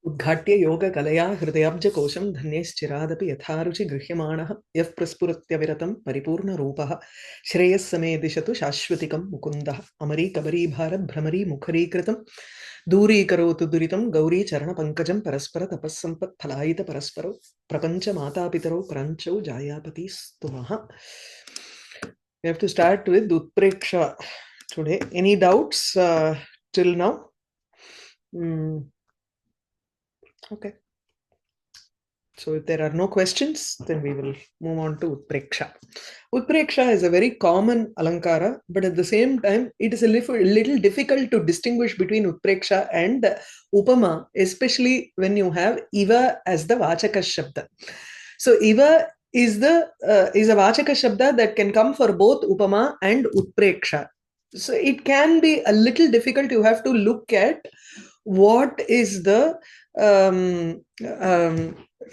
उद्घाट्य योगकलया हृदयाब्जकोशं धन्यश्चिरादपि यथारुचि गृह्यमाणः यः प्रस्फुरत्यविरतं परिपूर्णरूपः श्रेयस्समे दिशतु शाश्वतिकं मुकुन्दः अमरीकबरीभारद्भ्रमरी मुखरीकृतं दूरीकरोतु दुरितं गौरीचरणपङ्कजं परस्परतपःसम्पत्फलायितपरस्परौ प्रपञ्चमातापितरौ प्रञ्चौ जायापतिस्तुमः. We have to start with Utpreksha today. Any doubts till now? Okay. So if there are no questions, then we will move on to Utpreksha. Utpreksha is a very common alankara, but at the same time, it is a little difficult to distinguish between Utpreksha and Upama, especially when you have Iva as the Vachaka Shabda. So Iva is a Vachaka Shabda that can come for both Upama and Utpreksha. So it can be a little difficult. You have to look at what is the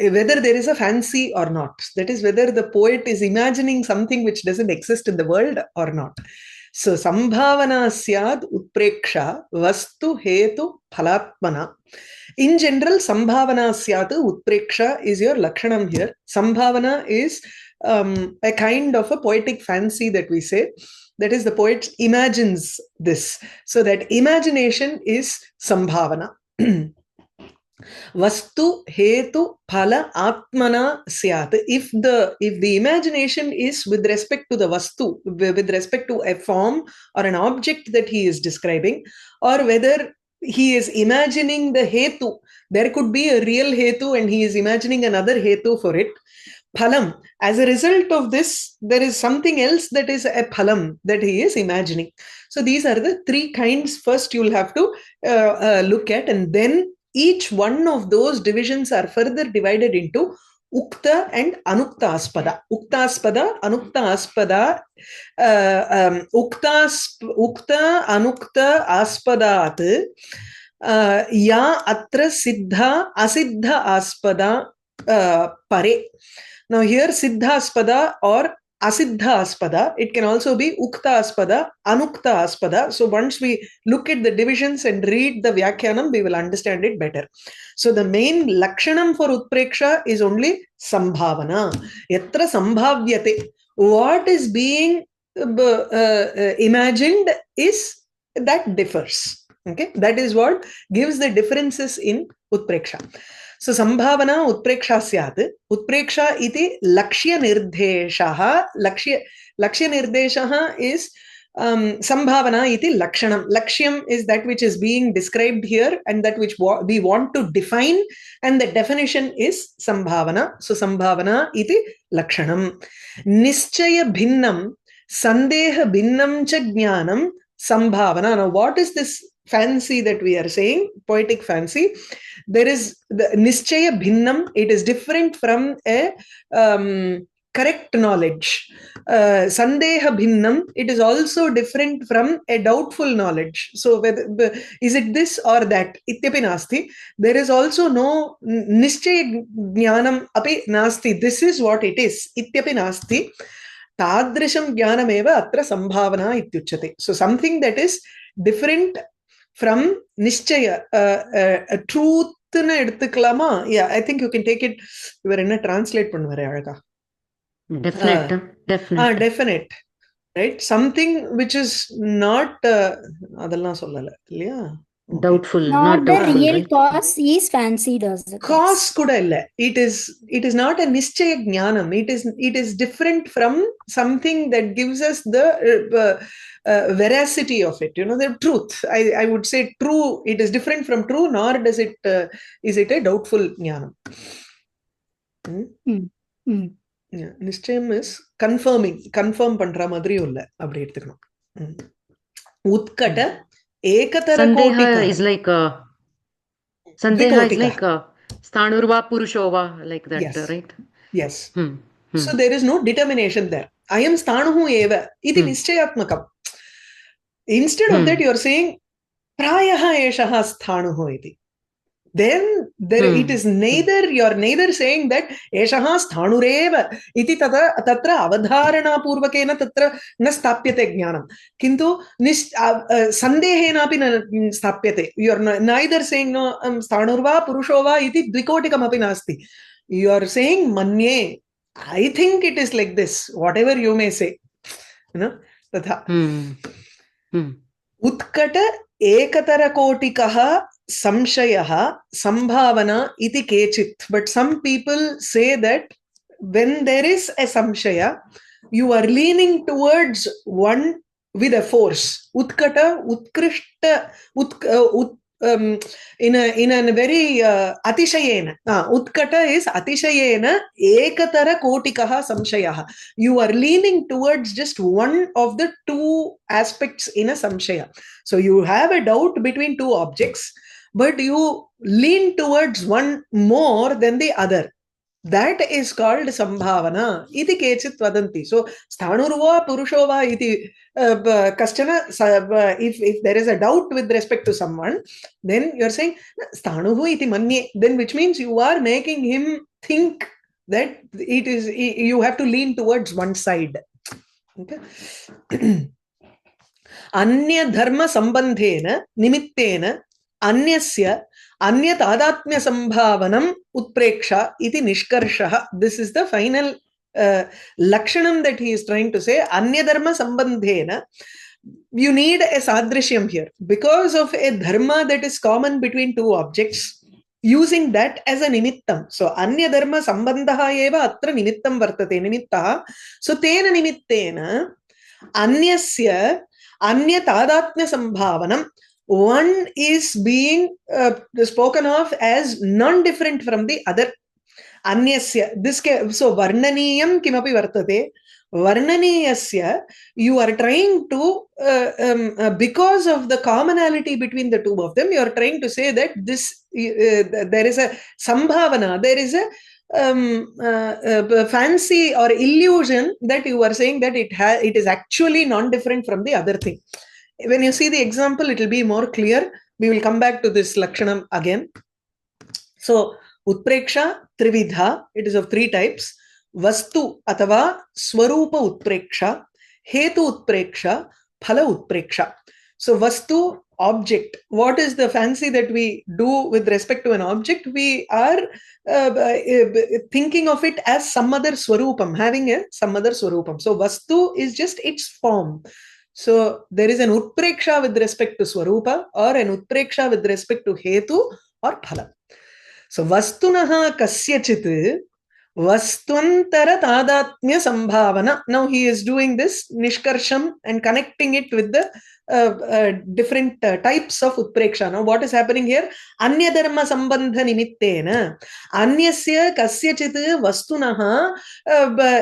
whether there is a fancy or not. That is, whether the poet is imagining something which doesn't exist in the world or not. So, sambhavana syad utpreksha vastu hetu phalatmana. In general, sambhavana syat utpreksha is your lakshanam here. Sambhavana is a kind of a poetic fancy that we say. That is, the poet imagines this. So that imagination is sambhavana. Vastu hetu phala atmana syat. If the imagination is with respect to the vastu, with respect to a form or an object that he is describing, or whether he is imagining the hetu, there could be a real hetu and he is imagining another hetu for it. Phalam. As a result of this, there is something else that is a phalam that he is imagining. So these are the three kinds. First, you will have to look at, and then each one of those divisions are further divided into Ukta and Anukta Aspada. Ukta Aspada, Anukta Aspada, Ukta Anukta Aspadat, Ya Atra Siddha Asiddha Aspada Pare. Now here Siddha Aspada or Asiddha Aspada, it can also be Ukta Aspada, Anukta Aspada. So once we look at the divisions and read the Vyakhyanam, we will understand it better. So the main lakshanam for Utpreksha is only Sambhavana. Yatra Sambhavyate. What is being imagined is that differs. Okay, that is what gives the differences in Utpreksha. So, Sambhavana Utpreksha syat. Utpreksha iti lakshya nirdeshaha. Lakshya nirdeshaha is Sambhavana iti lakshanam. Lakshyam is that which is being described here and that which we want to define, and the definition is Sambhavana. So, Sambhavana iti lakshanam. Nischaya bhinnam, sandeha bhinnam cha jnanam, Sambhavana. Now, what is this fancy that we are saying? Poetic fancy. There is the nischaya bhinnam. It is different from a correct knowledge. Sandeha bhinnam. It is also different from a doubtful knowledge. So whether is it this or that? Ityapi nasti. There is also no nischaya jnanam api nasti. This is what it is. Ityapi nasti. Tadrisham jnanam eva atra sambhavana ityuchyate. So something that is different from nischaya, truth. Yeah, I think you can take it. You were in a translate pannuvaru. Definite. Right? Something which is not doubtful. Not the doubtful, real right? cause is fancy, does the cause kuda illa. It is not a nischaya jnanam. It is different from something that gives us the veracity of it, the truth. I would say true. It is different from true, nor does it is it a doubtful jnanam. Yeah, nischayam is confirm pandra madri ulla appadi eduthukanum. Utkata ekatara Sandeha is like Sandeha is like Stanurva Purushova, like that, yes. Right? Yes. So there is no determination there. I am Stanuhu eva. Iti nischayatmakam. Instead of that, you are saying Prayaha eshaha Stanuhu iti. then there it is neither, you're neither saying that eshaha sthanureva iti tatra avadharana purvakena tatra na stapyate jnanam kintu sandehena api na stapyate. You're neither saying no sthanurva purushova iti dvikotikam api nasti. You are saying manye, I think it is like this, whatever you may say, you know, tatha. Utkata ekatara kotikaha samshayaha sambhavana iti kechit. But some people say that when there is a samshaya, you are leaning towards one with a force. Utkata, utkrishta, in a very atishayena. Utkata is atishayena ekatara kotikaha samshayaha. You are leaning towards just one of the two aspects in a samshaya. So you have a doubt between two objects, but you lean towards one more than the other. That is called sambhavana. Iti kechit vadanti. So sthanurva purushova iti kashchana. If there is a doubt with respect to someone, then you are saying sthanuhu iti manye. Then which means you are making him think that it is, you have to lean towards one side. Okay. Anya dharma sambandhena nimittena anyasya anya tadatmya sambhavanam utpreksha iti nishkarshaha. This is the final lakshanam that he is trying to say. Anya dharma sambandhena, you need a sadrishyam here because of a dharma that is common between two objects, using that as a nimittam. So anya dharma sambandhaha eva atra nimittam vartate nimittaha. So tena nimittena anyasya anya tadatmya sambhavanam, one is being spoken of as non-different from the other. Anyasya, this so varnaniyam kimapi vartate. Varnaniyasya, you are trying to because of the commonality between the two of them, you are trying to say that this there is a sambhavana, there is a fancy or illusion that you are saying that it is actually non-different from the other thing. When you see the example, it will be more clear. We will come back to this lakshanam again. So, utpreksha trividha, it is of three types. Vastu atava swarupa utpreksha, hetu utpreksha, phala utpreksha. So, vastu, object. What is the fancy that we do with respect to an object? We are thinking of it as some other swarupam, having some other swarupam. So, vastu is just its form. So there is an utpreksha with respect to swarupa or an utpreksha with respect to hetu or phala. So vastunaha kasyachit vastwantara tadatmya sambhavana. Now he is doing this nishkarsham and connecting it with the different types of utpreksha. Now what is happening here? Anya dharma sambandha nimittena anyasya kasyachit vastunaha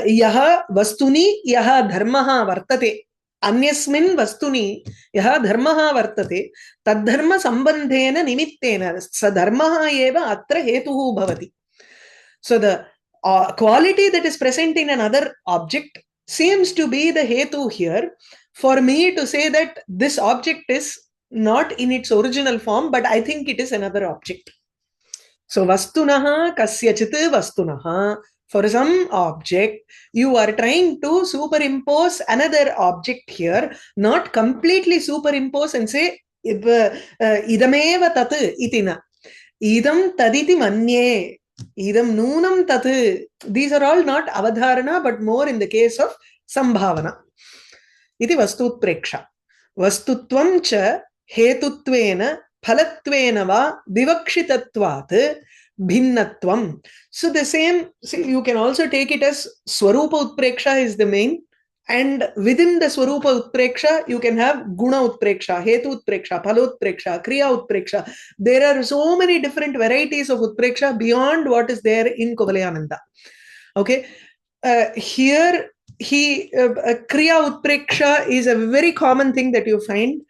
yaha vastuni yaha dharmaha vartate. Anyasmin vastuni yaha dharmaha vartate tadharma sambandhena nimittena sadharmaha eva atra hetuhu bhavati. So the quality that is present in another object seems to be the hetu here for me to say that this object is not in its original form, but I think it is another object. So vastunaha kasyachit vastunaha. For some object, you are trying to superimpose another object here, not completely superimpose and say, idameva tat itina, idam taditi manye, idam noonam tat. These are all not avadharana, but more in the case of sambhavana. Iti vastutpreksha. Vastutvam cha hetutvena phalatvena va vivakshitatvat bhinnatvam. So the same, see, you can also take it as swarupa utpreksha is the main, and within the swarupa utpreksha you can have guna utpreksha, hetu utpreksha, phala utpreksha, kriya utpreksha. There are so many different varieties of utpreksha beyond what is there in Kuvalayananda. Okay, here kriya utpreksha is a very common thing that you find,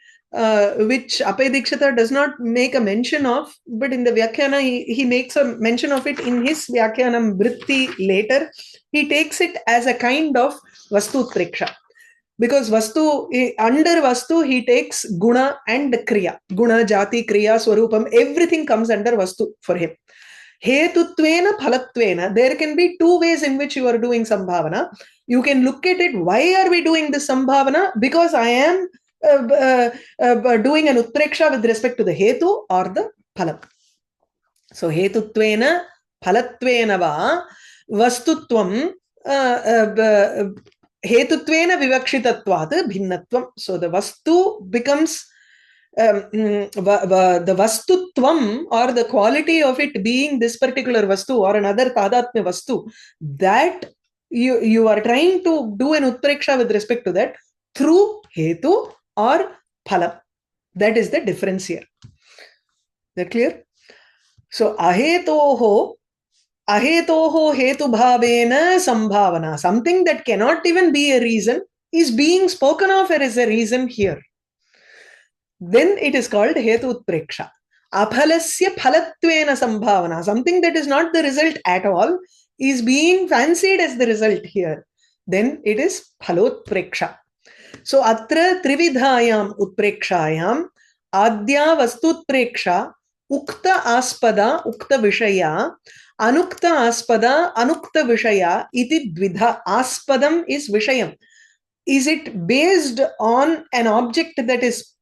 which Appayya Dikshita does not make a mention of, but in the Vyakhyana he makes a mention of it in his Vyakhyanam Vritti later. He takes it as a kind of Vastu Utpreksha. Because Vastu, under Vastu, he takes Guna and Kriya. Guna, Jati, Kriya, Swarupam, everything comes under Vastu for him. Hetutvena, Phalatvena, there can be two ways in which you are doing Sambhavana. You can look at it, why are we doing this Sambhavana? Because I am doing an Utpreksha with respect to the Hetu or the Phalam. So, Hetutvena, Phalatvena va, Vastutvam, Hetutvena Vivakshitatvat, Bhinnatvam. So, the Vastu becomes the Vastutvam, or the quality of it being this particular Vastu or another Tadatmya Vastu, that you are trying to do an Utpreksha with respect to that through Hetu or Phalam. That is the difference here. Is that clear? So, Ahetoho Hetu Bhavena Sambhavana. Something that cannot even be a reason is being spoken of as a reason here. Then it is called Hetu Utpreksha. Aphalasya Phalatvena Sambhavana. Something that is not the result at all is being fancied as the result here. Then it is Phalotpreksha. So, Atra Trividhayam Utprekshayam Adya Vastutpreksha Ukta Aspada Ukta Vishaya Anukta Aspada Anukta Vishaya Iti Dvidha. Aspadam is Vishayam. Is it based on an object that is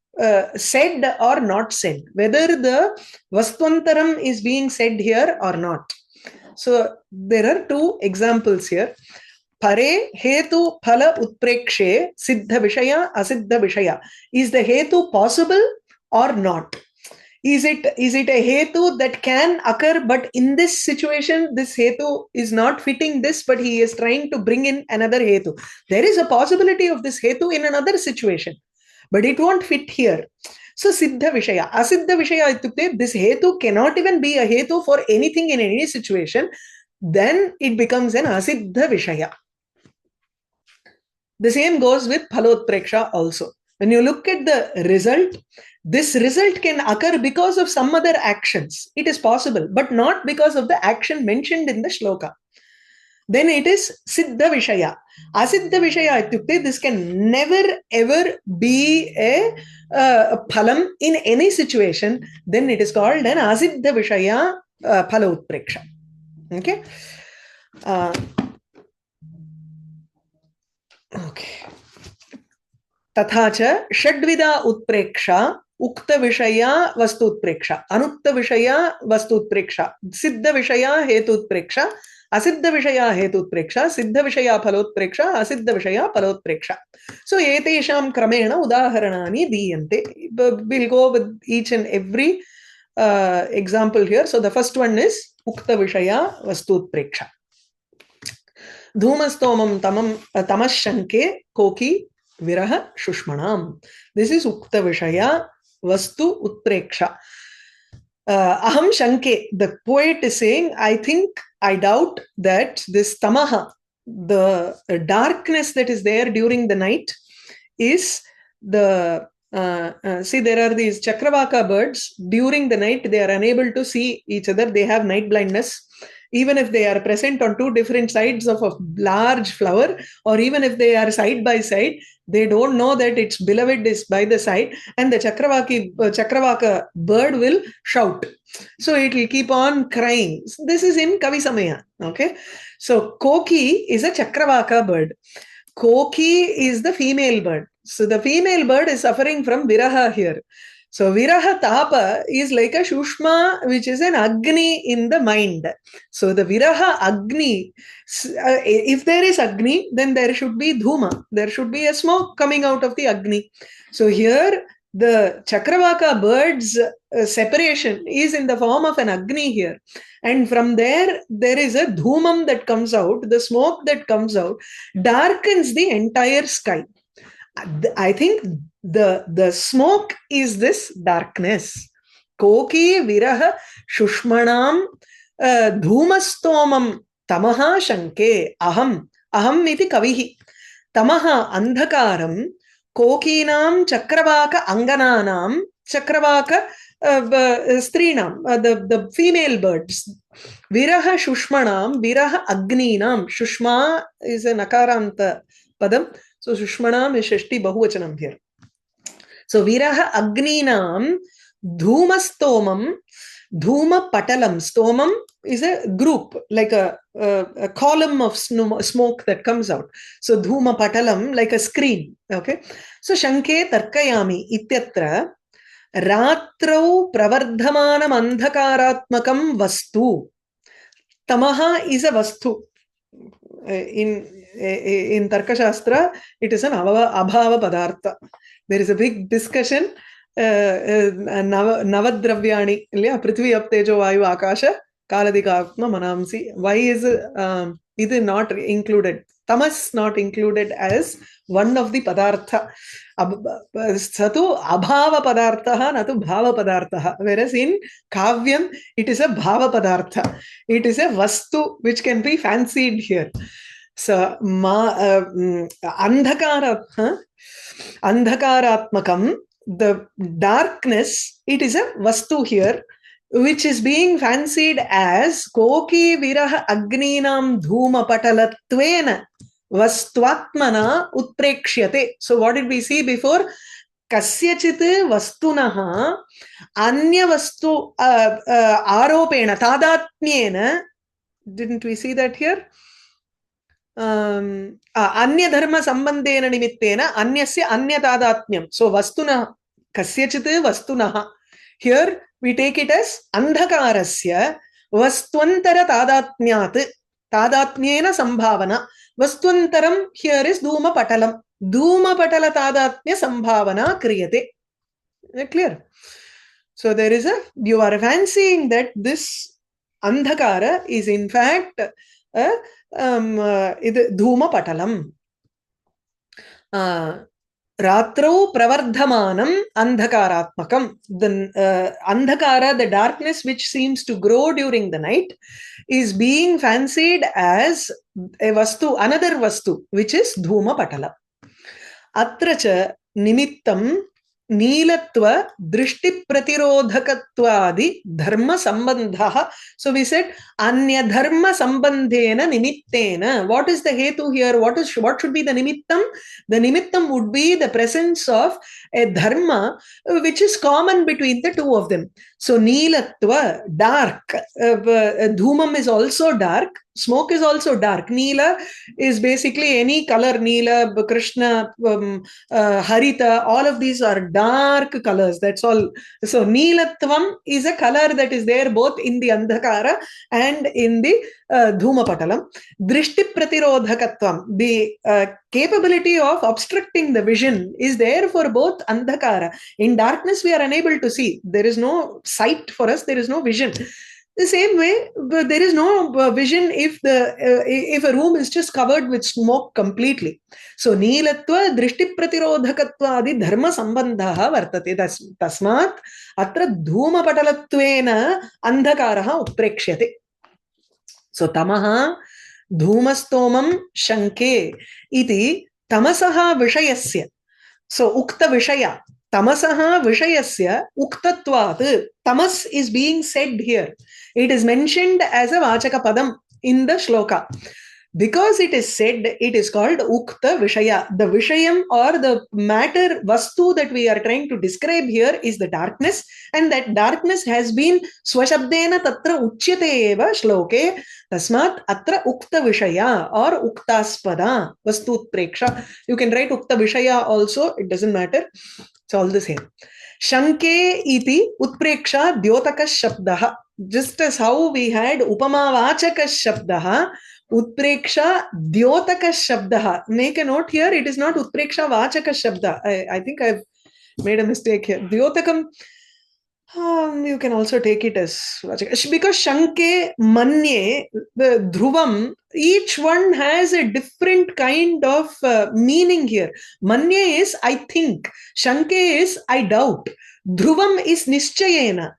said or not said? Whether the Vastvantaram is being said here or not. So, there are two examples here. Pare Hetu Phala Utprekshe Siddha Vishaya Asiddha Vishaya. Is the Hetu possible or not? Is it a Hetu that can occur, but in this situation, this Hetu is not fitting this, but he is trying to bring in another Hetu. There is a possibility of this Hetu in another situation, but it won't fit here. So, Siddha Vishaya. Asiddha Vishaya, this Hetu cannot even be a Hetu for anything in any situation. Then it becomes an Asiddha Vishaya. The same goes with Phalotpreksha also. When you look at the result, this result can occur because of some other actions. It is possible, but not because of the action mentioned in the shloka. Then it is Siddha Vishaya. Asiddha Vishaya, this can never ever be a phalam in any situation. Then it is called an Asiddha Vishaya Phalotpreksha. Okay. Okay. Tathacha Shadvida Utpreksha Ukta Vishaya Vastu Utpreksha Anukta Vishaya Vastu Utpreksha Siddha Vishaya Hetu Utpreksha Asiddha Vishaya Hetu Utpreksha Siddha Vishaya Phalotpreksha Asiddha Vishaya Phalotpreksha. So Etesham Kramena Udaharanani Diyante. We'll go with each and every example here. So the first one is Ukta Vishaya Vastu Utpreksha. Dhumastomam Tamashanke Koki Viraha Shushmanam. This is Ukta Vishaya Vastu Utpreksha. Aham Shanke, the poet is saying, I think, I doubt that this Tamaha, the darkness that is there during the night, is the see, there are these Chakravaka birds. During the night, they are unable to see each other. They have night blindness. Even if they are present on two different sides of a large flower, or even if they are side by side, they don't know that its beloved is by the side, and the Chakravaka bird will shout. So it will keep on crying. This is in Kavi Samaya. Okay. So Koki is a Chakravaka bird. Koki is the female bird. So the female bird is suffering from Viraha here. So Viraha Tapa is like a Shushma, which is an Agni in the mind. So the Viraha Agni, if there is Agni, then there should be Dhuma. There should be a smoke coming out of the Agni. So here the Chakravaka bird's separation is in the form of an Agni here. And from there, there is a Dhumam that comes out. The smoke that comes out darkens the entire sky. I think the smoke is this darkness. Koki Viraha Shushmanam Dhumastomam Tamaha Shanke Aham iti Kavihi Tamaha Andhakaram Kokinam Chakravaka Angananam Chakravaka Strinam, the female birds. Viraha Shushmanam Viraha Agninam. Shushma is an Akaranta Padam. So Shushmanam is Shashti Bahuvachanam here. So Viraha Agninam Dhumastomam Dhuma Patalam. Stomam is a group, like a column of smoke that comes out. So Dhuma Patalam, like a screen. Okay. So Shanke Tarkayami Ityatra Ratrau Pravardhamanam Andhakaratmakam Vastu. Tamaha is a Vastu. In Tarka Shastra, it is an abhava padartha. There is a big discussion. Navadravyani, Prithvi Aptejo Vayu Akasha, Kaladika Atma Manamsi. Why is it not included? Tamas not included as one of the padartha. Satu abhava padartha, natu bhava padartha. Whereas in Kavyam, it is a bhava padartha. It is a vastu which can be fancied here. So, andhakaratmakam, the darkness, it is a vastu here, which is being fancied as koki viraha agninam dhuma patalatvena vastvatmana utprekshyate. So what did we see before? Kasyachit vastunaha anya vastu aropena tadatmyena. Didn't we see that here? Anya dharma sambandhena nimittena anyasya anya tadatmyam. So vastuna kasyachit vastunaha. Here we take it as andhakarasya vastwantara tadatmyat tadatmyena sambhavana. Vastwantaram here is dhuma patalam. Dhuma patala tadatmya sambhavana kriyate. Clear? So there is you are fancying that this andhakara is in fact dhuma patalam. Ratrau pravardhamanam andhakaratmakam. The andhakara, the darkness which seems to grow during the night, is being fancied as a vastu, another vastu, which is dhuma patala. Atracha nimittam Neelatva drishti pratirodhakatvadi dharma sambandha. So we said anya dharma sambandhena nimittena. What is the hetu here? What should be the nimittam? The nimittam would be the presence of a dharma which is common between the two of them. So Neelatva, dark. Dhumam is also dark. Smoke is also dark. Neela is basically any color. Neela, Krishna, Harita, all of these are dark colors. That's all. So Neelatvam is a color that is there both in the Andhakara and in the Dhuma Patalam. Drishti Pratirodhakatvam, the capability of obstructing the vision is there for both Andhakara. In darkness, we are unable to see. There is no sight for us. There is no vision. The same way, there is no vision if a room is just covered with smoke completely. So, Neelatva drishti pratirodhakatvadi dharma sambandhaha vartate. Tasmat atra dhuma patalatvena andhakaraha utprekshyate. So, tamaha dhumastomam shanke iti tamasaha vishayasya. So, ukta vishaya. Tamasaha vishayasya uktatvat. Tamas is being said here. It is mentioned as a vachaka padam in the shloka. Because it is said, it is called ukta vishaya. The vishayam or the matter vastu that we are trying to describe here is the darkness, and that darkness has been swashabdena tatra uchyate eva shloke. Tasmat atra ukta vishaya or uktaspada vastu utpreksha. You can write ukta vishaya also, it doesn't matter. It's all the same. Shanke iti utpreksha dyotaka shabdaha. Just as how we had upama vachaka shabdaha, utpreksha dyotaka shabdaha. Make a note here, it is not utpreksha vachaka shabda. I think I've made a mistake here. Dyotakam, you can also take it as vachaka. Because shanke, manye, the dhruvam, each one has a different kind of meaning here. Manye is I think. Shanke is I doubt. Dhruvam is nischayena.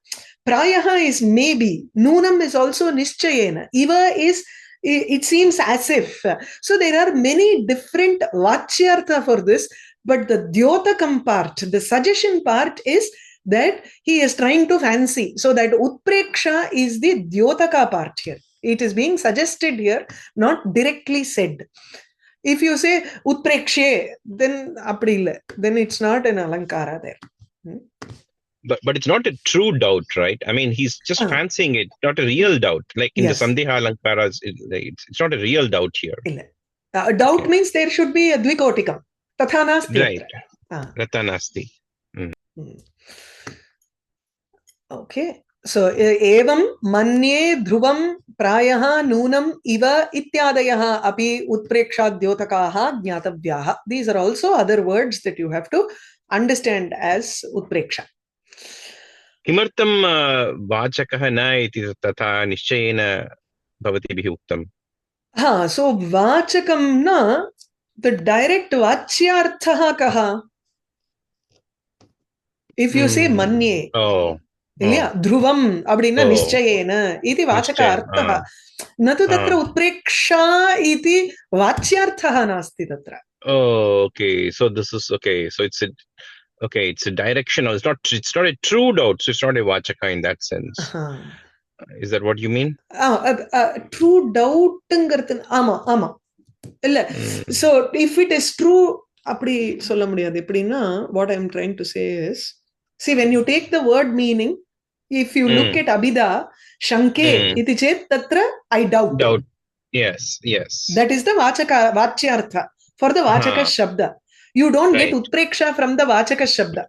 Prayaha is maybe. Nunam is also nischayena. Iva is it seems as if. So there are many different vachyartha for this, but the dyotakam part, the suggestion part is that he is trying to fancy. So that utpreksha is the dyotaka part here. It is being suggested here, not directly said. If you say Utprekshe, then it's not an alankara there. But it's not a true doubt, right? I mean, he's just fancying it, not a real doubt. Like in the Sandeha alankaras, it's not a real doubt here. Doubt means there should be a dvikotikam. Tatha nasti. Right. Tatha nasti. Okay. So, evam manye dhruvam prayaha nunam iva ityadayaha api utpreksha dyotakaha jnatavyaha. These are also other words that you have to understand as utpreksha. किमर्थं वाचकः न इति तथा निश्चयेन भवतीभिः उक्तम्? So vachakam na, the direct vachyarthaha kaha. If you say manye, dhruvam abdina nischayena iti vachaka arthaha. Natu tatra utpreksha iti vachyarthaha nasti tatra. Okay. So this is okay. So it's a directional. It's not a true doubt. So it's not a vachaka in that sense. Is that what you mean? True doubt ama. So if it is true, apdi solla mudiyadhu. Eppadina, what I am trying to say is, see, when you take the word meaning, if you look at abhida, shanke iti chet tatra I doubt. Doubt. Yes. That is the vachyartha for the vachaka shabda. You don't get utpreksha from the vachaka shabda.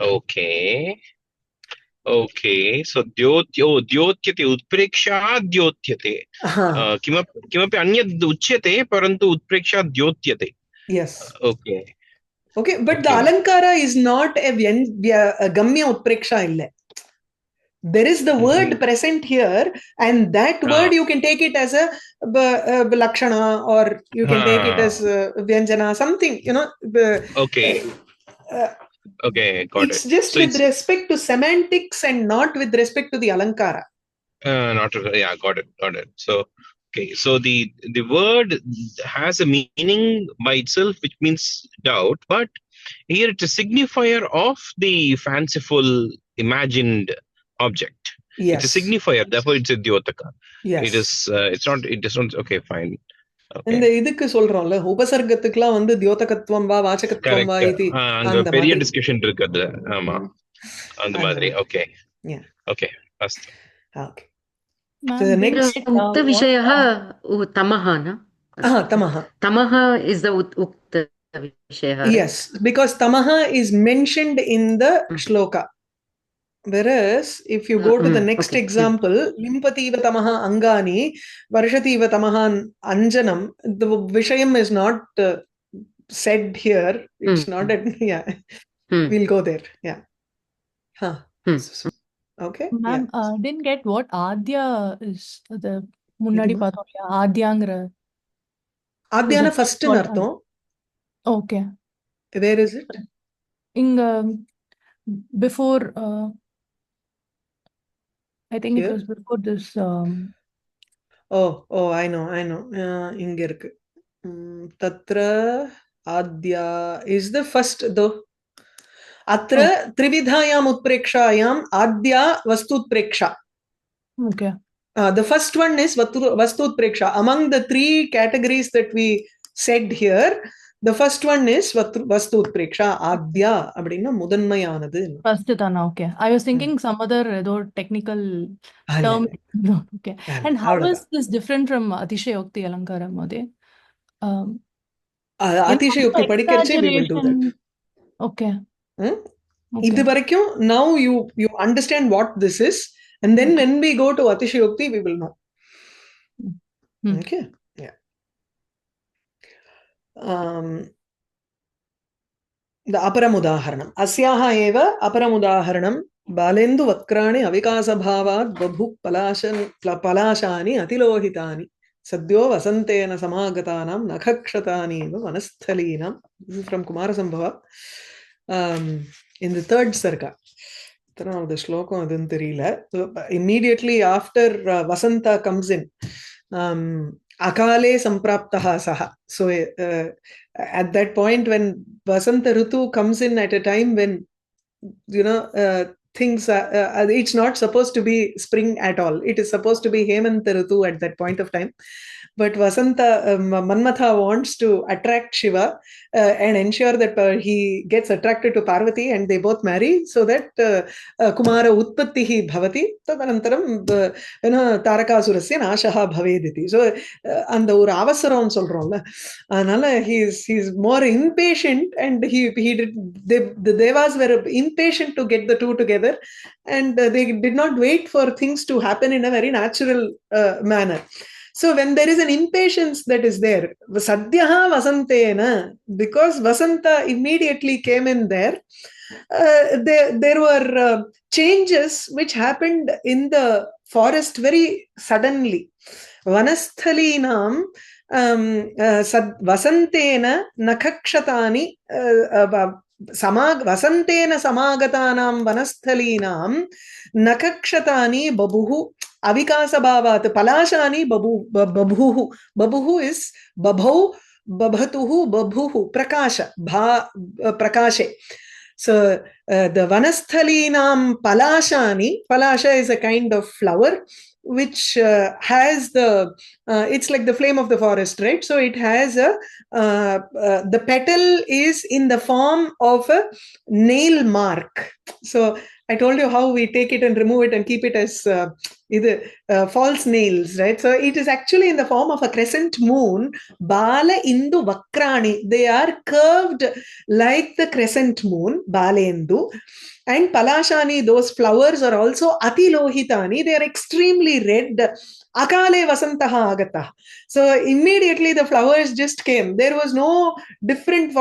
Okay. So द्योत्यते उत्प्रेक्षा द्योत्यते. किमपि अन्यद् उच्यते परन्तु उत्प्रेक्षा द्योत्यते. Yes. Okay, but the alankara is not a gamya utpreksha ille. There is the word present here, and that word you can take it as a lakshana, or you can take it as vyanjana, something, Okay, got it. It's just so with respect to semantics and not with respect to the alankara. Got it. So, okay, so the word has a meaning by itself, which means doubt, but here it's a signifier of the fanciful, imagined object. Yes. It's a signifier, therefore it's a dyotaka. Yes. It doesn't, okay, fine. இந்த இதுக்கு சொல்றோம்ல உபசர்க்கத்துக்குலாம் வந்து தியோதகத்துவம் வா வாசகத்துவம் வா இது அந்த பெரிய discussion இருக்கு அது. ஆமா, அந்த மாதிரி. ஓகே அஸ்து. Okay the next ukta vishayah tamah na. Tamah is the ukta vishayah. Yes, because tamah is mentioned in the shloka. Whereas if you go to the next example, limpativa tamaha angani varshativa tamaha anjanam, the vishayam is not said here. It's not at we'll go there. Okay. Ma'am, didn't get what adya is. The munnadi paathom adyangra. Adhyana first in artham. Okay. Where is it? Before I think it was before this. I know. Inga irukku. Tatra adya is the first though. Atra trividhayam utprekshayam adya vastu utpreksha. Okay. The first one is vastu utpreksha. Among the three categories that we said here, the first one is vastu utpreksha adya abadina mudanmayanadu. First thana. Okay, I was thinking some other technical term. Okay. And how is this different from atishayokti alankara mode? Atishayokti padikkarche we will do that. Okay. Idu varaikkum now you understand what this is, and then when we go to atishayokti we will know. Okay. The अपरम उदाहरणम अस्याः एव अपरम उदाहरणम बालेन्दु वक्राणि अविकासभावात् बभुक् पलाशानि अतिलोहितानि सद्यो वसन्तेन समागतानां नखक्षतानि इव वनस्थलीनां. This is from Kumarasambhava in the third sarga. Now the shloka adun theriyala. Immediately after Vasanta comes in, akale sampraptaha saha. So at that point when Vasanta Ritu comes in at a time when things, it's not supposed to be spring at all. It is supposed to be Hemant Ritu at that point of time. But Vasanta, Manmatha wants to attract Shiva and ensure that he gets attracted to Parvati and they both marry, so that Kumara Utpattihi Bhavati, Tadanantaram, Tarakasurassya Nashaha Bhavediti. So, and the Uravasaram solromla. Anala, he's more impatient, and the Devas were impatient to get the two together, and they did not wait for things to happen in a very natural manner. So when there is an impatience that is there, Sadhyaha Vasantena, because Vasanta immediately came in there, there were changes which happened in the forest very suddenly. Vanasthalinam Vasantena Nakakshatani Vasantena Samagatanam Vanasthalinam Nakakshatani Babuhu Avikasa Bhavat Palashani Babhuhu. Babhuhu is Babhau, Babhatuhu, Babhuhu, Prakasha, Prakashe. So the Vanasthalinam Palashani, Palasha is a kind of flower which has it's like the flame of the forest, right? So it has the petal is in the form of a nail mark. So I told you how we take it and remove it and keep it as either false nails, right? So it is actually in the form of a crescent moon. Bala Indu Vakrani. They are curved like the crescent moon, Bala Indu. And Palashani, those flowers are also Atilohitani. They are extremely red. Akale Vasantaha Agata. So immediately the flowers just came. There was no different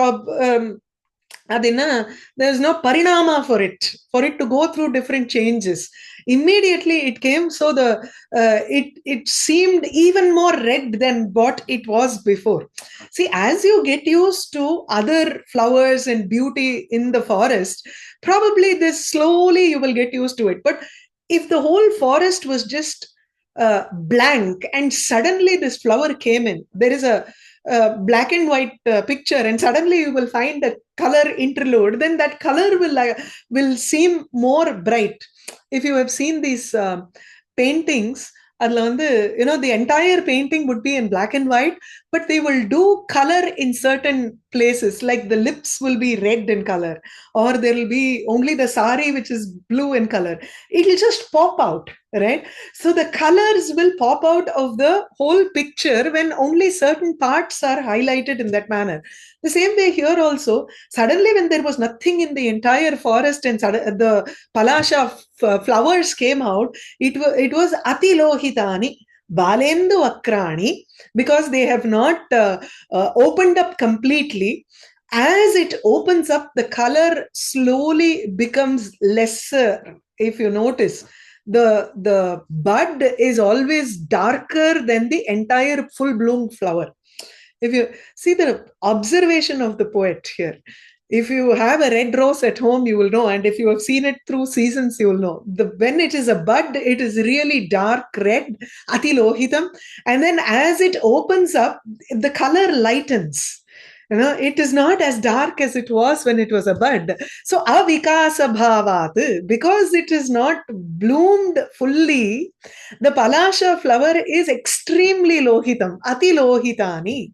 there's no parinama for it to go through different changes. Immediately it came, so it seemed even more red than what it was before. See, as you get used to other flowers and beauty in the forest, probably this slowly you will get used to it. But if the whole forest was just blank and suddenly this flower came in, there is a black and white picture, and suddenly you will find a color interlude, then that color will seem more bright. If you have seen these paintings, the entire painting would be in black and white, but they will do color in certain places, like the lips will be red in color, or there will be only the sari which is blue in color. It will just pop out, right? So the colors will pop out of the whole picture when only certain parts are highlighted in that manner. The same way here also, suddenly when there was nothing in the entire forest and the palasha flowers came out, it was Atilohitani, Balendu Akrani, because they have not opened up completely. As it opens up, the color slowly becomes lesser. If you notice, the bud is always darker than the entire full bloom flower. If you see the observation of the poet here, if you have a red rose at home, you will know, and if you have seen it through seasons, you will know. When it is a bud, it is really dark red, atilohitam, and then as it opens up, the color lightens. It is not as dark as it was when it was a bud. So avikasa bhavat, because it is not bloomed fully, the palasha flower is extremely lohitam, atilohitani.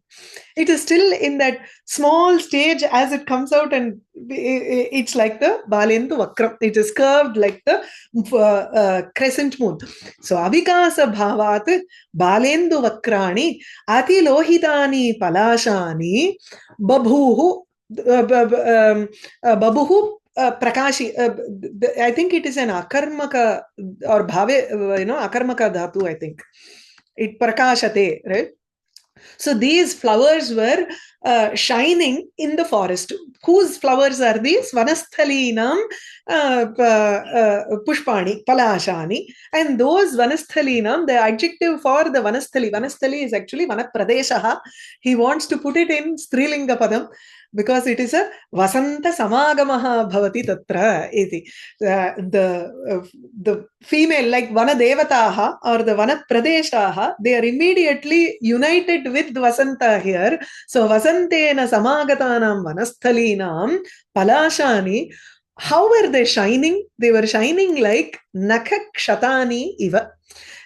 It is still in that small stage as it comes out, and it's like the Balendu Vakram. It is curved like the crescent moon. So avikasa bhavat Balendu Vakrani atilohitani palashani babhuhu Prakashi. I think it is an akarmaka or bhave, akarmaka dhatu, I think. It prakashate, right? So these flowers were shining in the forest. Whose flowers are these? Vanasthalinam pushpani, palashani. And those vanasthalinam, the adjective for the vanasthali is actually vanapradeshaha. He wants to put it in strilinga padam, because it is a vasanta samagamaha bhavati tatra iti. The female, like vana devataha or the vana pradeshaha, they are immediately united with vasanta here. So vasantena samagatanam vanasthalinam palashani How were they shining? They were shining like nakhakshatani iva,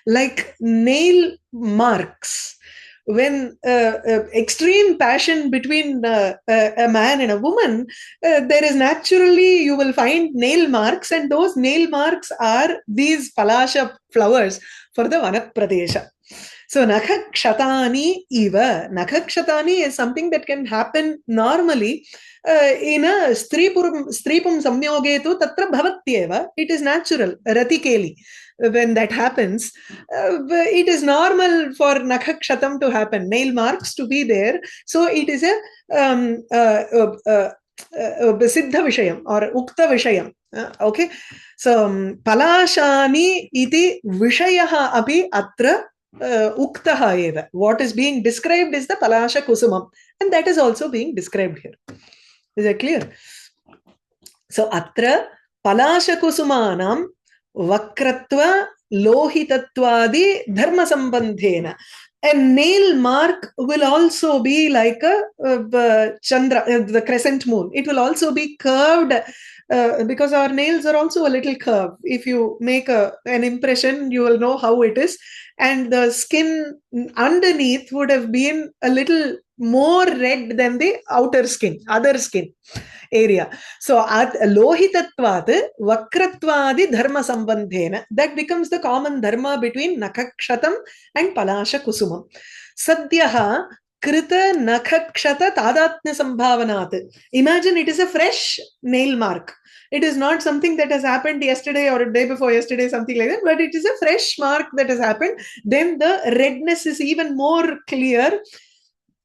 like nail marks. When extreme passion between a man and a woman, there is naturally, you will find nail marks, and those nail marks are these palasha flowers for the Vanapradesha. So nakhakshatani iva. Nakhakshatani is something that can happen normally in a stripum samyogetu tatra bhavatyeva. It is natural, ratikeli. When that happens, it is normal for nakhakshatam to happen, nail marks to be there. So it is a siddha vishayam or ukta vishayam. Okay. So palashani iti vishayaha api atra uktaha eva. What is being described is the palasha kusumam, and that is also being described here. Is that clear? So atra palasha kusumanam vakratva lohitatvadi dharma sambandhena. A nail mark will also be like a chandra, the crescent moon. It will also be curved because our nails are also a little curved. If you make an impression, you will know how it is. And the skin underneath would have been a little more red than the outer skin, other skin area. So lohitatvad vakratvadi dharma sambandhena, that becomes the common dharma between nakhakshatam and palasha kusumam. Sadhyaha krita nakhakshata tadatnya sambhavanat. Imagine it is a fresh nail mark. It is not something that has happened yesterday or a day before yesterday, something like that, but it is a fresh mark that has happened. Then the redness is even more clear.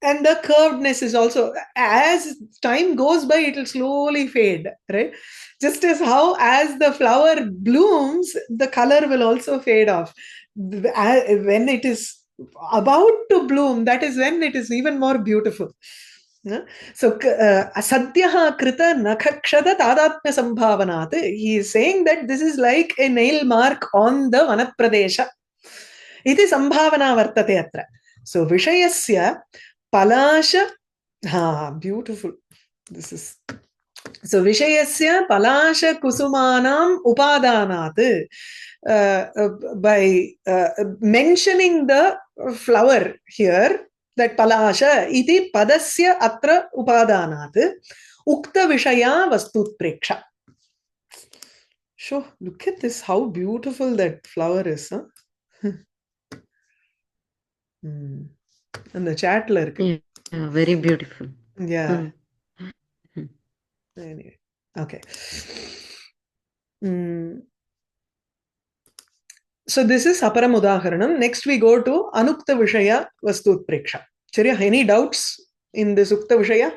And the curvedness is also, as time goes by, it will slowly fade, right? Just as how, as the flower blooms, the color will also fade off. When it is about to bloom, that is when it is even more beautiful. So, asadhyaha krita nakhakshata tadatmya sambhavanat. He is saying that this is like a nail mark on the vanapradesha. Iti sambhavana vartate atra. So, vishayasya palasha, beautiful. This is so vishayasya palasha kusumanam upadanat. By mentioning the flower here, that palasha iti padasya atra upadanat ukta vishaya vastutpreksha. Sure, look at this, how beautiful that flower is, huh? And the chat lurk. Yeah, very beautiful. Yeah. Anyway, okay. So this is aparam udaharanam. Next we go to anukta vishaya vastutpreksha. Charya, any doubts in this ukta vishaya?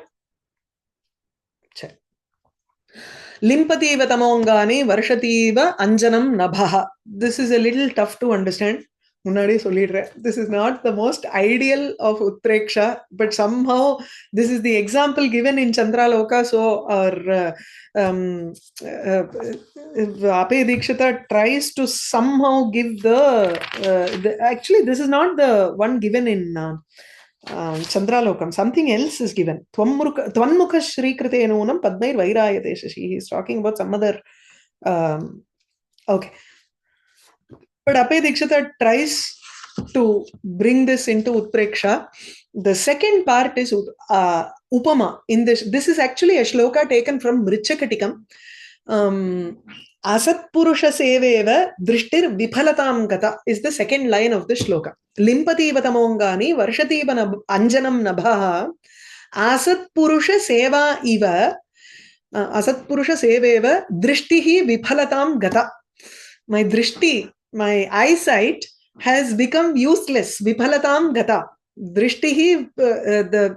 Limpativa tamongani varshativa anjanam nabhaha. This is a little tough to understand. This is not the most ideal of Utpreksha, but somehow this is the example given in Chandraloka. So our Appayya Dikshita tries to somehow give the actually this is not the one given in Chandralokam. Something else is given. Tvanmukha Shrikrite Nunam Padmair Vairayate Shashi. He is talking about some other okay. But Appayya Dikshita tries to bring this into Utpreksha. The second part is Upama. In this is actually a shloka taken from Mrichakatikam. Asat Purusha Seveva Drishtir Vipalatam Gata is the second line of the shloka. Limpati Vatamongani Varshati Anjanam Nabhaha Asat Purusha Seva Iva Asat Purusha Seveva Drishtihi Vipalatam Gata. My drishti, my eyesight has become useless. Vipalatam gata. Drishtihi,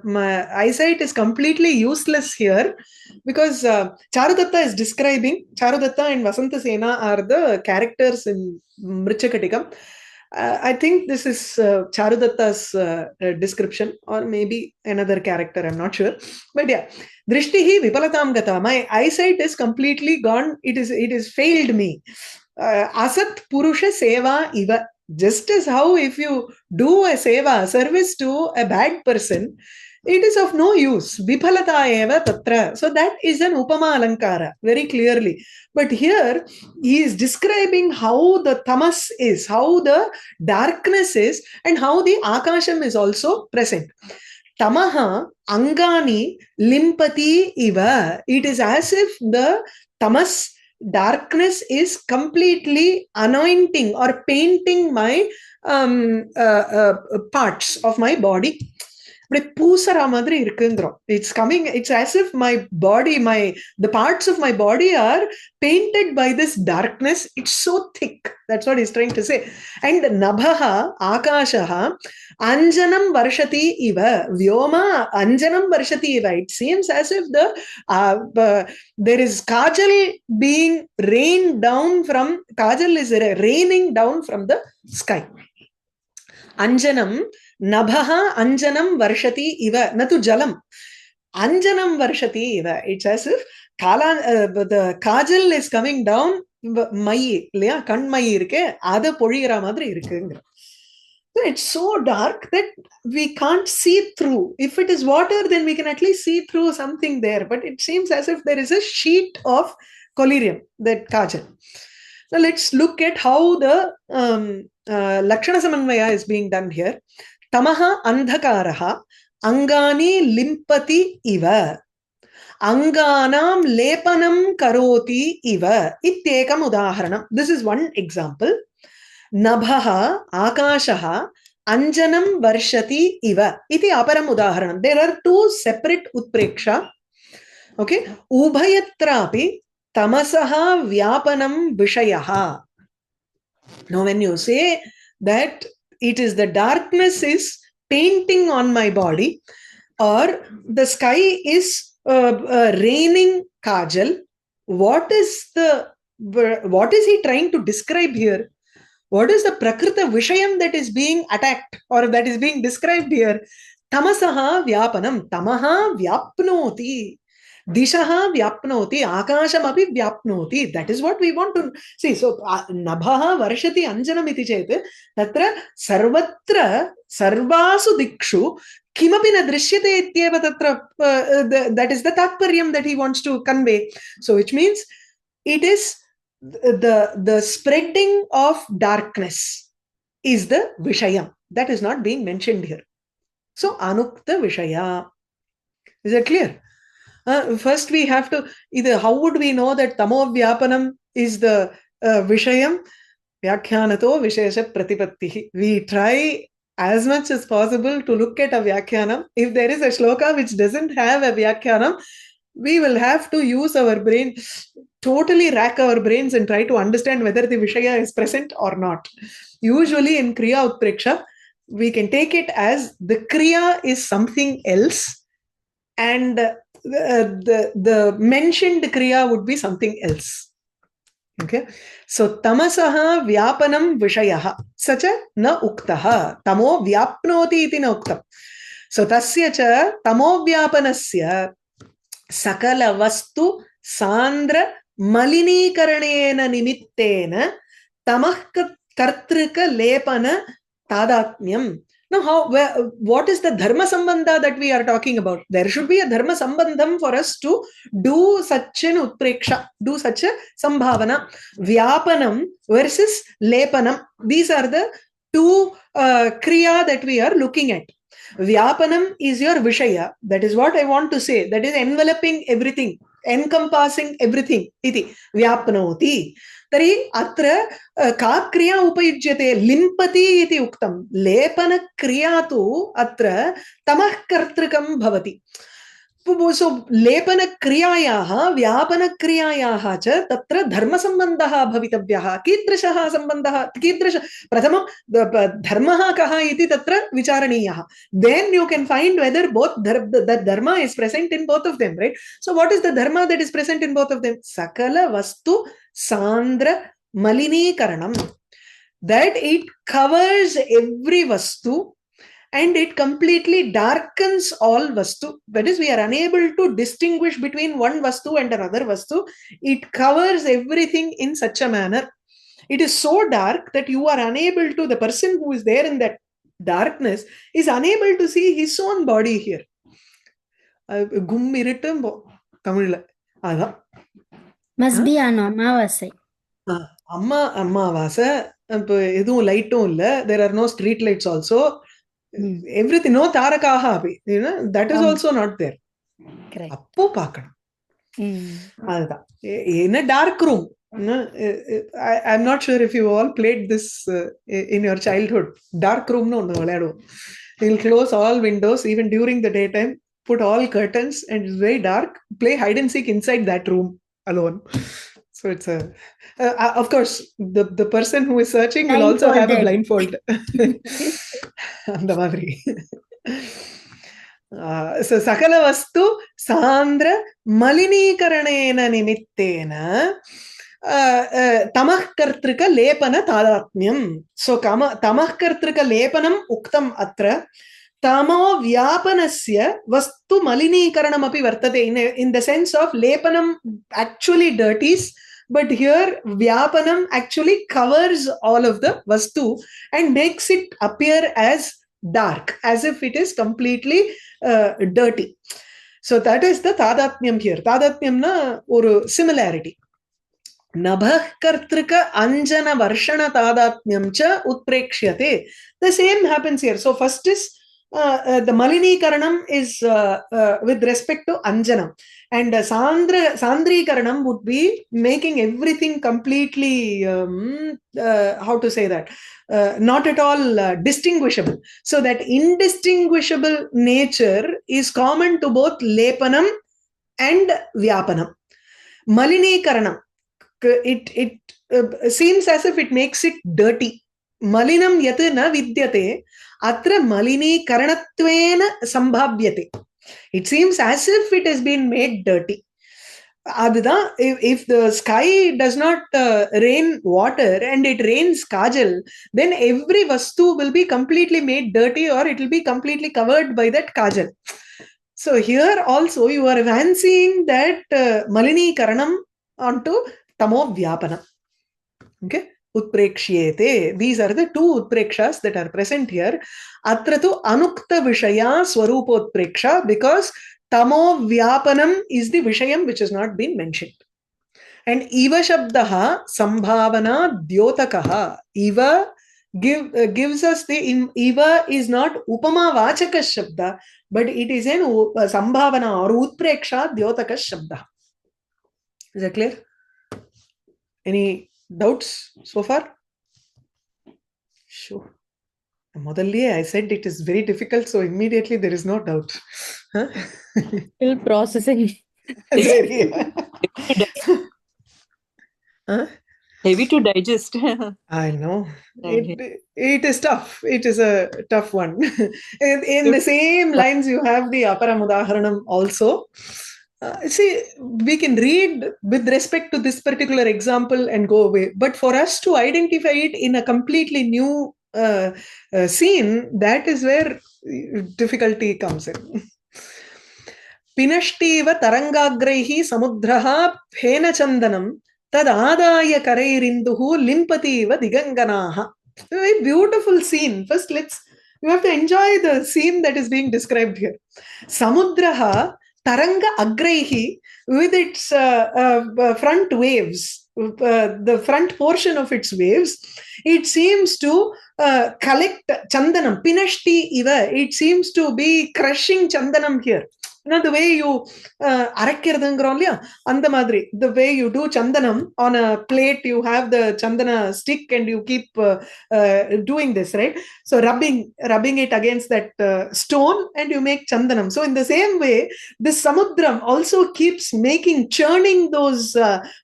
my eyesight is completely useless here because Charudatta is describing, Charudatta and Vasanta Sena are the characters in Mrichakatikam. I think this is Charudatta's description, or maybe another character, I'm not sure. But yeah, Drishtihi Vipalatam gata. My eyesight is completely gone. It is failed me. Asat Purusha Seva Iva. Just as how if you do a seva, service to a bad person, it is of no use. Viphalata eva tatra. So that is an upama alankara, very clearly. But here he is describing how the tamas is, how the darkness is, and how the akasham is also present. Tamaha angani limpati iva. It is as if the tamas, darkness, is completely anointing or painting my parts of my body. It's coming, it's as if my body, the parts of my body are painted by this darkness. It's so thick. That's what he's trying to say. And nabhaha akashaha anjanam varshati iva. Vyoma anjanam varshati iva. It seems as if there is kajal being rained down from, kajal is raining down from the sky. Anjanam, nabhaha anjanam varshati iva, natu jalam. Anjanam varshati iva. It's as if the kajal is coming down, mai, இல்லையா, கண்மை இருக்கே, அதை பொழிகிற மாதிரி இருக்குங்கிற. It's so dark that we can't see through. If it is water, then we can at least see through something there. But it seems as if there is a sheet of collyrium, that kajal. Now let's look at how the lakshana samanvaya is being done here. Tamaha andhakaraha angani limpati iva. Anganam lepanam karoti iva. Ityekam udaharanam. This is one example. Nabhaha akashaha anjanam varshati iva. Iti aparam udaharanam. There are two separate utpreksha. Okay. Ubhayatrapi tamasaha vyapanam vishayaha. Now when you say that it is the darkness is painting on my body, or the sky is raining kajal, what is he trying to describe here? What is the prakrita vishayam that is being attacked or that is being described here? Tamasaha vyapanam. Tamaha vyapnoti. Dishaha vyapnoti. Akasham api vyapnoti. That is what we want to see. So, nabhaha varshati anjanam iti chete. Tatra sarvatra sarvasu dikshu kimapi na drishyate ityeva tatra. That is the tatparyam that he wants to convey. So, which means it is the spreading of darkness is the vishayam. That is not being mentioned here. So, anukta vishaya. Is that clear? First we have to, how would we know that tamo vyapanam is the vishayam? Vyakhyanato vishesha pratipattihi. We try as much as possible to look at a vyakhyanam. If there is a shloka which doesn't have a vyakhyanam, we will have to use our brain, totally rack our brains and try to understand whether the vishaya is present or not. Usually in kriya utpreksha, we can take it as the kriya is something else and the mentioned kriya would be something else. Okay. So tamasaha vyapanam vishayaha sacha na uktaha. Tamo vyapnoti iti na uktam. So tasya cha tamo vyapanasya sakala vastu sandra malinikaranena nimittena tamah kartrika lepana tadatmyam. Now, what is the dharma sambandha that we are talking about? There should be a dharma sambandham for us to do such an utpreksha, do such a sambhavana. Vyapanam versus lepanam. These are the two kriya that we are looking at. Vyapanam is your vishaya. That is what I want to say. That is enveloping everything, encompassing everything. Iti vyapnoti. Tari atra ka kriya upayujyate limpati iti uktam. Lepana kriya tu atra tamah kartrikam bhavati. So lepana kriyayaha vyapana kriyayaha cha tatra dharma sambandhaha bhavitavyaha kidrishaha sambandhaha kidrisha prathama dharmaha kaha iti tatra vicharaniyaha. Then you can find whether both that dharma is present in both of them, right? So what is the dharma that is present in both of them? Sakala vastu sandra malinikaranam. That it covers every vastu and it completely darkens all vastu. That is, we are unable to distinguish between one vastu and another vastu. It covers everything in such a manner. It is so dark that you are unable to, the person who is there in that darkness is unable to see his own body here. கும் இருட்டும் தமிழ்ல அதான். Must be an Amavasai. அம்மாவாசை, இப்போ எதுவும் லைட்டும் இல்ல, there are no street lights also, everything, no தாரகாக Abhi, that is also not there. அப்போ பார்க்கணும். அதுதான். in a dark room. I'm not sure if you all played this in your childhood. Dark room no விளையாடுவோம். You'll close all windows even during the daytime, put all curtains, and it's very dark, play hide and seek inside that room alone. So it's a of course the person who is searching will also have a blindfold. அந்த மாதிரி. So sakala vastu sandra malineekaranena nimittena tamah kartrika lepana tadatmyam. So tamah kartrika lepanam uktam atra. Tamo vyapanasya vastu malineekaranam api vartate, in the sense of lepanam actually dirties, but here vyapanam actually covers all of the vastu and makes it appear as dark, as if it is completely dirty. So that is the tadatmyam here. Tadatmyam na oru similarity. Nabhah kartrika anjana varshana tadatmyam cha utprekshyate. The same happens here. So first is the malinikaranam is with respect to anjanam, and sandrikaranam would be making everything completely how to say that, not at all distinguishable. So that indistinguishable nature is common to both lepanam and vyapanam. Malinikaranam, it seems as if it makes it dirty. Malinam yat na vidyate atra malinikaranattvena sambhavyate. It seems as if it has been made dirty. அதுதான், if the sky does not rain water and it rains kajal, then every vastu will be completely made dirty, or it will be completely covered by that kajal. So here also you are fancying that malinikaranam onto tamo vyapanam. Okay, utprekshyete. These are the two utprekshas that are present here. Atra tu anukta vishaya swarupotpreksha, because tamo vyapanam is the vishayam which has not been mentioned. And iva shabdaha sambhavana dyotakaha. Iva gives us the iva is not upama vachaka shabda, but it is an sambhavana or utpreksha dyotaka shabda. Is that clear? Any doubts so far? Sure. Modalli, I said it is very difficult, so immediately there is no doubt. Huh? Still processing. Huh? Heavy to digest. I know. It is tough. It is a tough one. In the same lines, you have the aparam udaharanam also. See, we can read with respect to this particular example and go away. But for us to identify it in a completely new scene, that is where difficulty comes in. Pinashtiva tarangagraihi samudraha phena chandanam tad adaya karairinduhu limpativa diganganaha. Very beautiful scene. First, you have to enjoy the scene that is being described here. Samudraha taranga agraihi, with its front waves, the front portion of its waves, it seems to collect chandanam. Pinashti iva, it seems to be crushing chandanam here. Now the way you arakkiradungram illaya, andha madri, the way you do chandanam on a plate, you have the chandana stick and you keep doing this, right? So rubbing it against that stone and you make chandanam. So in the same way, this samudram also keeps churning those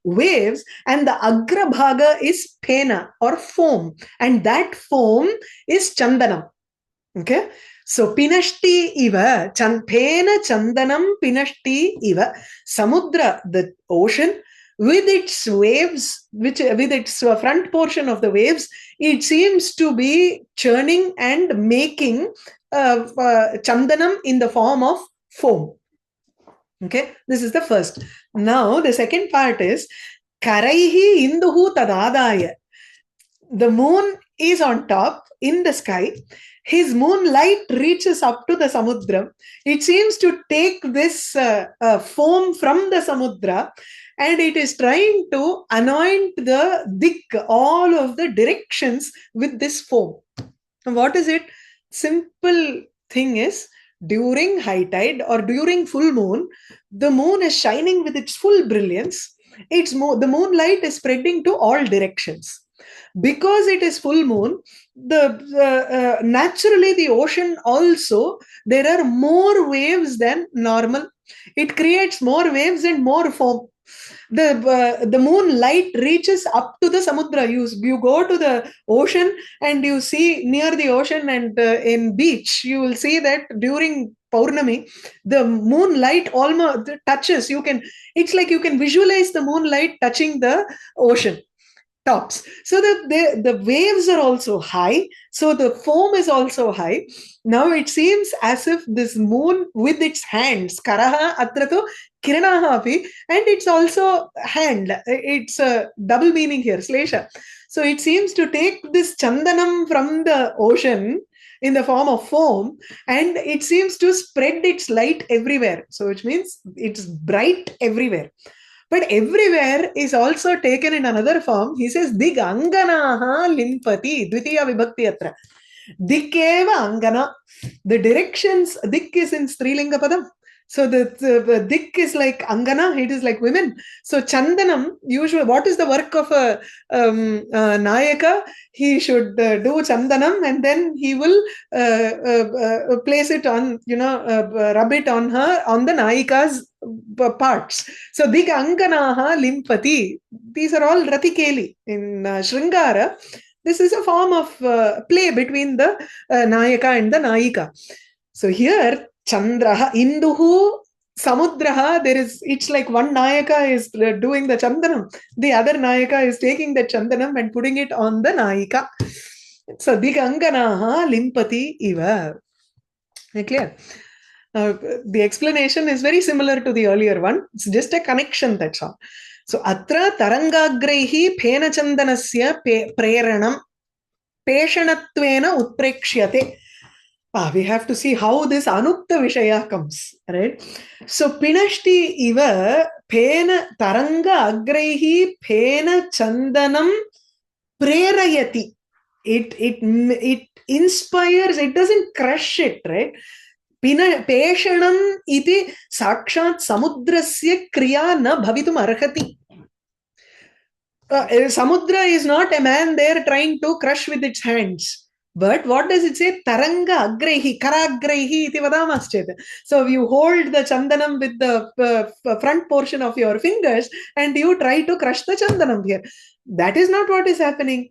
waves, and the agra bhaga is phena or foam, and that foam is chandanam. Okay, so pinashti iva, phena chandanam pinashti iva. Samudra, the ocean, with its waves, with its front portion of the waves, it seems to be churning and making chandanam in the form of foam. Okay, this is the first. Now the second part is karaihi induhu tadadaya. The moon is on top in the sky. His moonlight reaches up to the samudra. It seems to take this foam from the samudra, and it is trying to anoint the dik, all of the directions with this foam. And what is it? Simple thing is, during high tide or during full moon, the moon is shining with its full brilliance. The moonlight is spreading to all directions. Because it is full moon, naturally the ocean also, there are more waves than normal. It creates more waves and more foam. The moonlight reaches up to the samudra. You go to the ocean and you see near the ocean and in beach, you will see that during Paurnami, the moonlight almost touches. It's like you can visualize the moonlight touching the ocean tops. So the waves are also high. So the foam is also high. Now it seems as if this moon with its hands, karaha atrato kiranaha api, and it's also hand. It's a double meaning here, slesha. So it seems to take this chandanam from the ocean in the form of foam, and it seems to spread its light everywhere. So which means it's bright everywhere. But everywhere is also taken in another form. He says, Dig anganaha limpati, dvitiya vibhakti atra. Dikeva angana. The directions, dik is in Strilinga padam. So the dik is like angana, it is like women. So chandanam, usually, what is the work of a nayaka? He should do chandanam, and then he will place it on, rub it on her, on the nayika's parts. So dig anganaha limpati. These are all ratikeli in Shringara. This is a form of play between the nayaka and the nayika. So here, Chandraha, Induhu, Samudraha, it's like one Nayaka is doing the Chandanam. The other Nayaka is taking the Chandanam and putting it on the Nayika. So, Diganganaha Limpati Iva. Clear? The explanation is very similar to the earlier one. It's just a connection, that's all. So, Atra Tarangagrehi Pena Chandanasya Preranam Peshanattvena Utprekshyate. We have to see how this Anukta Vishaya comes, right? So, Pinashti iva Pena Taranga Agrehi Pena Chandanam Prerayati. It inspires, it doesn't crush it, right? Peshanam iti sakshat samudrasya kriya na bhavitum arhati. Samudra is not a man there trying to crush with its hands. But what does it say? Taranga agrehi, karagrehi iti vadamaschet. So you hold the chandanam with the front portion of your fingers and you try to crush the chandanam here. That is not what is happening.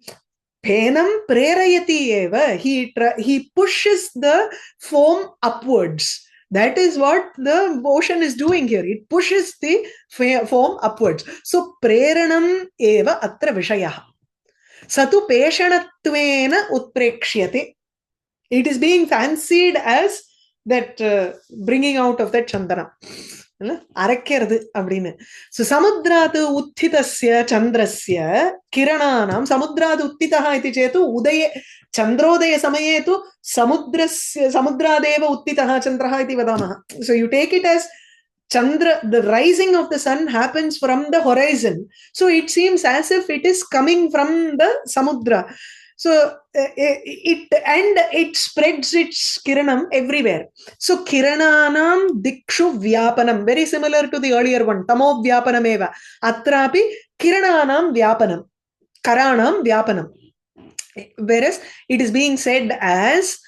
Penam prerayati eva. He pushes the foam upwards. That is what the ocean is doing here. It pushes the foam upwards. So preranam eva atra vishayaha. Satu peshanattvena utprekshyate. It is being fancied as that bringing out of that chandana. Arakkeradu abdinu. So samudratu uthitasya chandrasya kirananam samudratu uttitaha iti chetu udaye chandrodaya samayetu samudradeva uttitaha chandraha iti vadamaha. So you take it as Chandra, the rising of the sun happens from the horizon. So it seems as if it is coming from the samudra. So it spreads its kiranam everywhere. So kirananam dikshu vyapanam, very similar to the earlier one, tamo vyapanam eva. Atrapi kirananam vyapanam, karanam vyapanam. Whereas it is being said as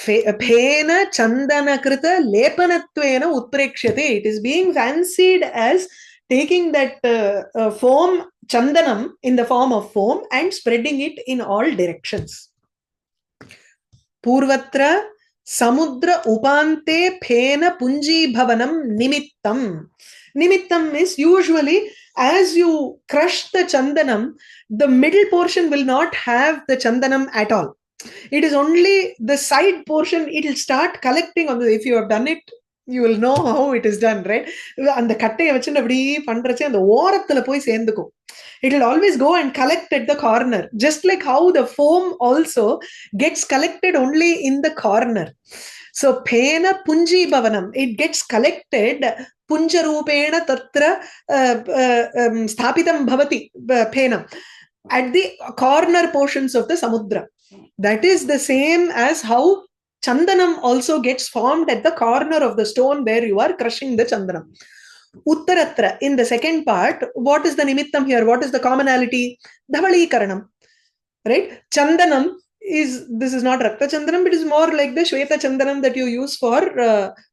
Pena Chandana Krita Lepanatvena Utprekshyate. It is being fancied as taking that foam, Chandanam, in the form of foam and spreading it in all directions. Purvatra Samudra Upante Pena Punji Bhavanam Nimittam. Nimittam is usually as you crush the Chandanam, the middle portion will not have the Chandanam at all. It is only the side portion, it will start collecting on the, if you have done it You will know how it is done, right? And the kattaiya vachinu appadi pandrathe and the orathula poi sendukum. It will always go and collect at the corner, just like how the foam also gets collected only in the corner. So pena punji bhavanam, it gets collected punja rupena tatra sthapitam bhavati pena at the corner portions of the samudra. That is the same as how Chandanam also gets formed at the corner of the stone where you are crushing the Chandanam. Uttaratra, in the second part, what is the nimittam here? What is the commonality? Dhavalikaranam. Right? Chandanam this is not Rakta Chandanam, it is more like the Shweta Chandanam that you use for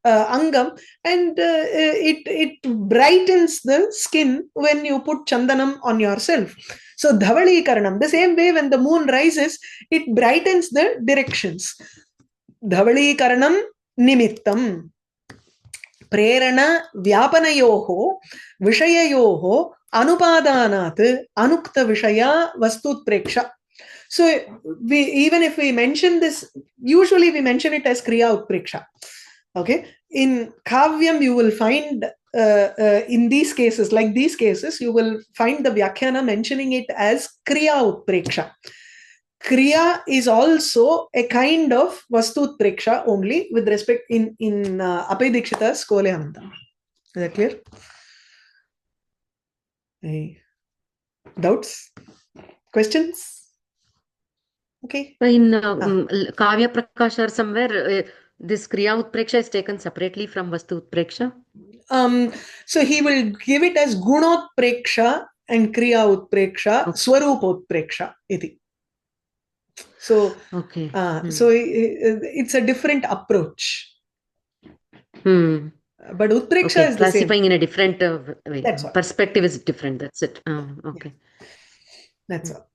Angam, and it brightens the skin when you put Chandanam on yourself. So Dhavalikaranam, the same way when the moon rises, it brightens the directions. Dhavalikaranam nimittam. Prerana vyapanayoho vishayayoho anupadanat anukta vishaya vastutpreksha. So even if we mention this, usually we mention it as kriya utpreksha. Okay, in kavyam you will find in these cases, like these cases, you will find the vyakhyana mentioning it as kriya utpreksha. Kriya is also a kind of vastutpreksha only with respect in Appayya Dikshita's Kuvalayananda. Is that clear? Hey. Doubts? Questions? Okay. In Kavya Prakasha or somewhere, this Kriya Utpreksha is taken separately from Vastu Utpreksha? So he will give it as Gunotpreksha and Kriya Utpreksha, okay. Swarupotpreksha iti. So, okay. So it's a different approach. But Utpreksha is the classifying same. in a different way. That's all. Perspective is different. That's it. Okay. Yeah. That's all.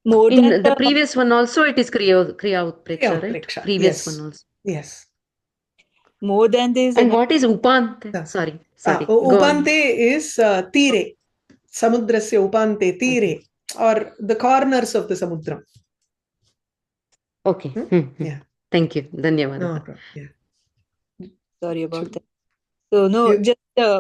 More in than the previous one also, it is Kriya Utpreksha, right? Previous yes. one also. Yes. More than this. And what is Upante? Sorry. Upante is Tire. Samudrasya Upante, Tire. Or the corners of the Samudra. Okay. Yeah. Thank you. Dhanyawad. No problem. Yeah. Sorry about that. So no, just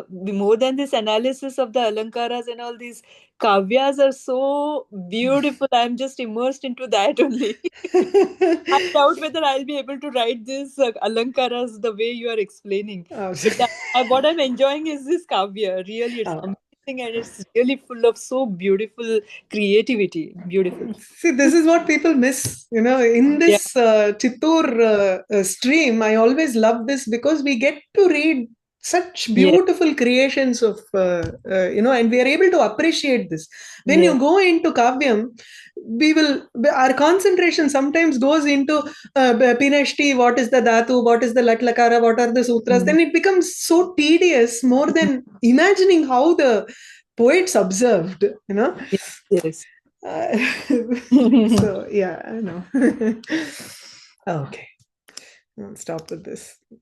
more than this analysis of the alankaras and all these kavyas are so beautiful. I'm just immersed into that only. I doubt whether I'll be able to write this alankaras the way you are explaining. What I'm enjoying is this kavya. Really, it's amazing and it's really full of so beautiful creativity. Beautiful. See, this is what people miss. You know, in this Chittoor stream, I always love this because we get to read such beautiful creations of, and we are able to appreciate this. When you go into Kavyam, our concentration sometimes goes into Pinashti, what is the Dhatu, what is the Latlakara, what are the Sutras, then it becomes so tedious more than imagining how the poets observed, you know. Yes. So, yeah, I know. Okay. I'll stop with this.